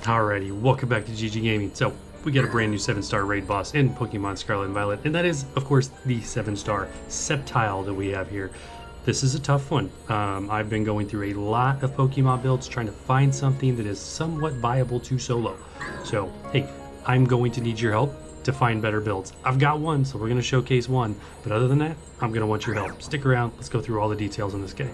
Alrighty, welcome back to gggaming. So, we got a brand new 7-star raid boss in Pokemon Scarlet and Violet, and that is, of course, the 7-star SCEPTILE that we have here. This is a tough one. I've been going through a lot of Pokemon builds trying to find something that is somewhat viable to solo. So, hey, I'm going to need your help to find better builds. I've got one, so we're going to showcase one, but other than that, I'm going to want your help. Stick around, let's go through all the details on this guy.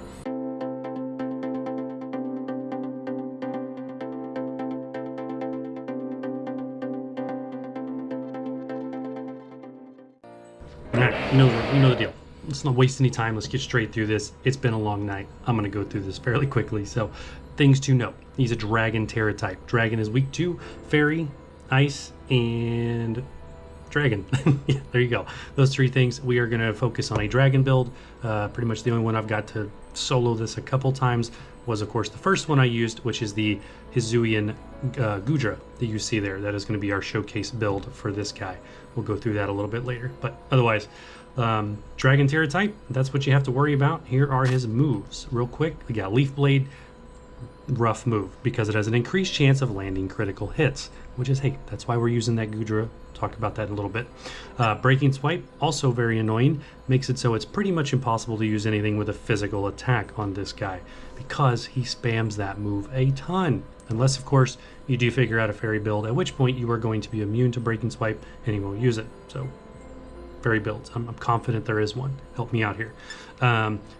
Alright, you know the deal. Let's not waste any time. Let's get straight through this. It's been a long night. I'm going to go through this fairly quickly. So, things to note. He's a Dragon Tera Type. Dragon is weak to Fairy, Ice, and Dragon. Yeah, there you go. Those three things. We are going to focus on a Dragon build. Pretty much the only one I've got to solo this a couple times was, of course, the first one I used, which is the Hisuian Gudra that you see there. That is going to be our showcase build for this guy. We'll go through that a little bit later. But otherwise, Dragon Tera Type, that's what you have to worry about. Here are his moves. Real quick, we got Leaf Blade, rough move, because it has an increased chance of landing critical hits, which is, hey, that's why we're using that Gudra. Talk about that in a little bit. Breaking Swipe, also very annoying, makes it so it's pretty much impossible to use anything with a physical attack on this guy, because he spams that move a ton. Unless, of course, you do figure out a fairy build, at which point you are going to be immune to Breaking Swipe and he won't use it. So, fairy builds. I'm confident there is one. Help me out here.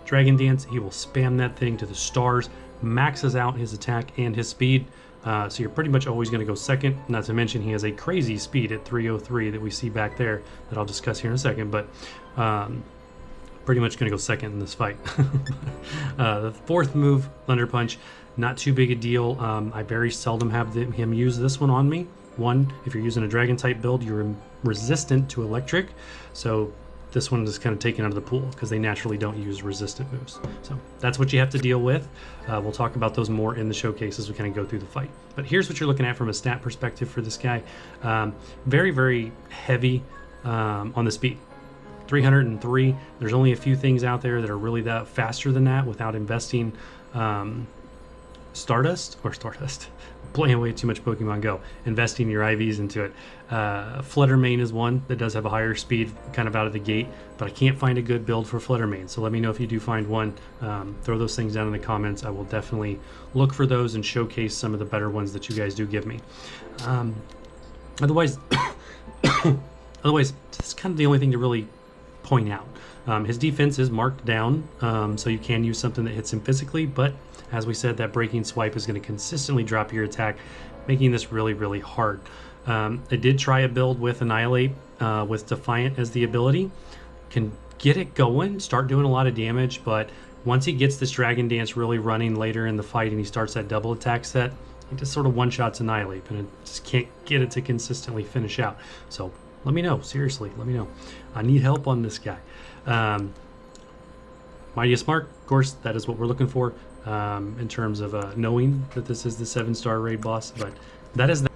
Dragon Dance, he will spam that thing to the stars, maxes out his attack and his speed. So you're pretty much always going to go second. Not to mention he has a crazy speed at 303 that we see back there that I'll discuss here in a second. But pretty much going to go second in this fight. The fourth move, Thunder Punch, not too big a deal. I very seldom have him use this one on me. One, if you're using a Dragon type build, you're resistant to electric. So this one is kind of taken out of the pool because they naturally don't use resistant moves. So that's what you have to deal with. We'll talk about those more in the showcase as we kind of go through the fight. But here's what you're looking at from a stat perspective for this guy. Very, very heavy on the speed. 303. There's only a few things out there that are really that faster than that without investing Stardust, playing way too much Pokemon Go, investing your IVs into it. Fluttermane is one that does have a higher speed kind of out of the gate, but I can't find a good build for Fluttermane, so let me know if you do find one. Throw those things down in the comments. I will definitely look for those and showcase some of the better ones that you guys do give me. Otherwise, that's kind of the only thing to really point out. His defense is marked down, so you can use something that hits him physically, but as we said, that Breaking Swipe is going to consistently drop your attack, making this really, really hard. I did try a build with Annihilate, with Defiant as the ability. Can get it going, start doing a lot of damage, but once he gets this Dragon Dance really running later in the fight and he starts that double attack set, he just sort of one-shots Annihilate, and it just can't get it to consistently finish out. So let me know, seriously, let me know. I need help on this guy. Mightiest Mark, of course, that is what we're looking for in terms of knowing that this is the 7-star raid boss, but that is that.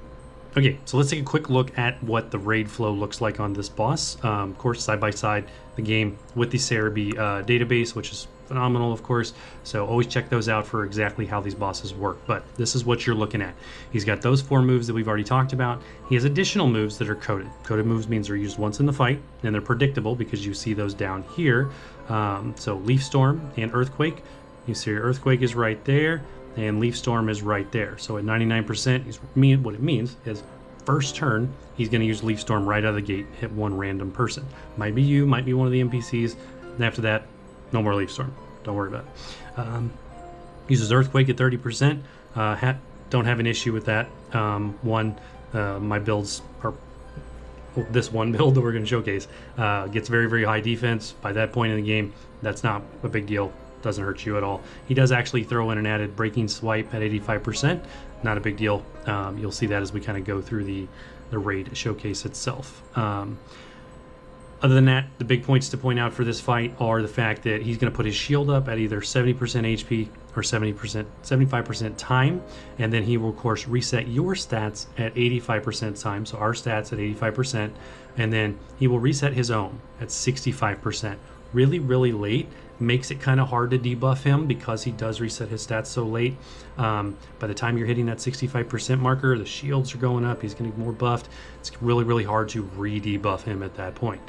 Okay, so let's take a quick look at what the raid flow looks like on this boss. Of course, side by side, the game with the Cerebi database, which is phenomenal, of course. So always check those out for exactly how these bosses work. But this is what you're looking at. He's got those 4 moves that we've already talked about. He has additional moves that are coded. Coded moves means they're used once in the fight, and they're predictable because you see those down here. So Leaf Storm and Earthquake. You see your Earthquake is right there, and Leaf Storm is right there. So at 99%, what it means is first turn, he's going to use Leaf Storm right out of the gate, hit one random person. Might be you, might be one of the NPCs. And after that, no more Leaf Storm. Don't worry about it. Uses Earthquake at 30%. Don't have an issue with that. My builds are... this one build that we're going to showcase gets very, very high defense. By that point in the game, that's not a big deal. Doesn't hurt you at all. He does actually throw in an added Breaking Swipe at 85%. Not a big deal. You'll see that as we kind of go through the raid showcase itself. Other than that, the big points to point out for this fight are the fact that he's going to put his shield up at either 70% HP or 75% time, and then he will, of course, reset your stats at 85% time, so our stats at 85%, and then he will reset his own at 65%. Really, really late, makes it kind of hard to debuff him because he does reset his stats so late. By the time you're hitting that 65% marker, the shields are going up, he's getting more buffed. It's really, really hard to re-debuff him at that point.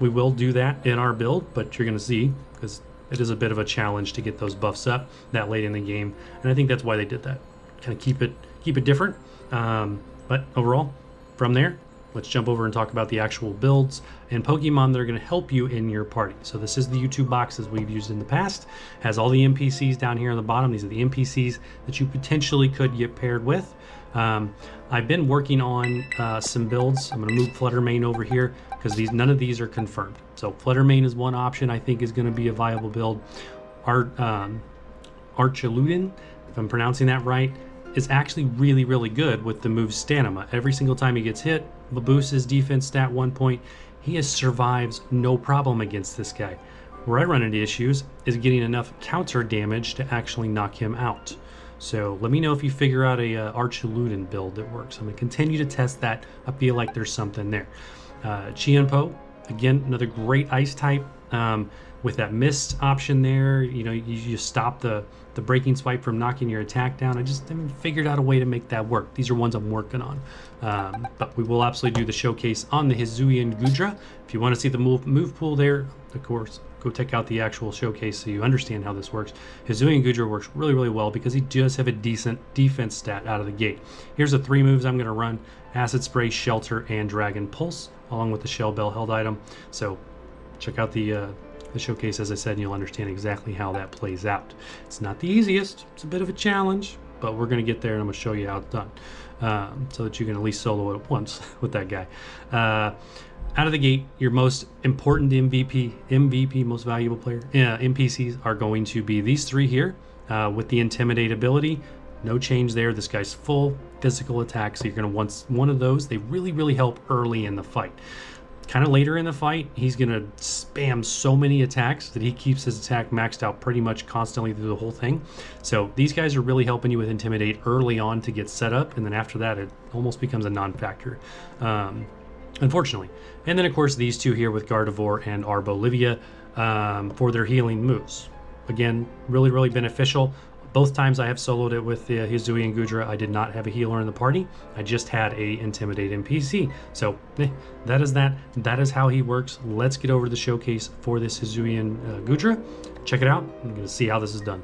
We will do that in our build, but you're going to see, because it is a bit of a challenge to get those buffs up that late in the game, and I think that's why they did that. Kind of keep it different. But overall, from there, let's jump over and talk about the actual builds and Pokemon that are going to help you in your party. So this is the YouTube boxes we've used in the past. Has all the NPCs down here on the bottom. These are the NPCs that you potentially could get paired with. I've been working on some builds. I'm going to move Fluttermane over here because none of these are confirmed. So Fluttermane is one option I think is going to be a viable build. Archaludin, if I'm pronouncing that right, is actually really, really good with the move Stamina. Every single time he gets hit, boosts his defense stat 1 point. He survives no problem against this guy. Where I run into issues is getting enough counter damage to actually knock him out. So let me know if you figure out a Archaludin build that works. I'm going to continue to test that. I feel like there's something there. Chienpo, again, another great ice type. With that mist option there, you stop the breaking swipe from knocking your attack down. I just haven't figured out a way to make that work. These are ones I'm working on. But we will absolutely do the showcase on the Hisuian Gudra. If you want to see the move pool there, of course, go check out the actual showcase so you understand how this works. Hisuian Gudra works really, really well because he does have a decent defense stat out of the gate. Here's the 3 moves I'm going to run: Acid Spray, Shelter, and Dragon Pulse, along with the Shell Bell held item. So check out the showcase, as I said, and you'll understand exactly how that plays out. It's not the easiest. It's a bit of a challenge, but we're going to get there, and I'm going to show you how it's done so that you can at least solo it once with that guy. Out of the gate, your most important MVP, most valuable player, NPCs are going to be these 3 here with the Intimidate ability. No change there. This guy's full physical attack, so you're going to want one of those. They really, really help early in the fight. Kind of later in the fight, he's going to spam so many attacks that he keeps his attack maxed out pretty much constantly through the whole thing. So these guys are really helping you with Intimidate early on to get set up, and then after that, it almost becomes a non-factor, unfortunately. And then, of course, these 2 here with Gardevoir and Arbolivia for their healing moves. Again, really, really beneficial. Both times I have soloed it with the Hisuian Gudra, I did not have a healer in the party. I just had a Intimidate NPC. So that is that. That is how he works. Let's get over to the showcase for this Hisuian Gudra. Check it out. I'm going to see how this is done.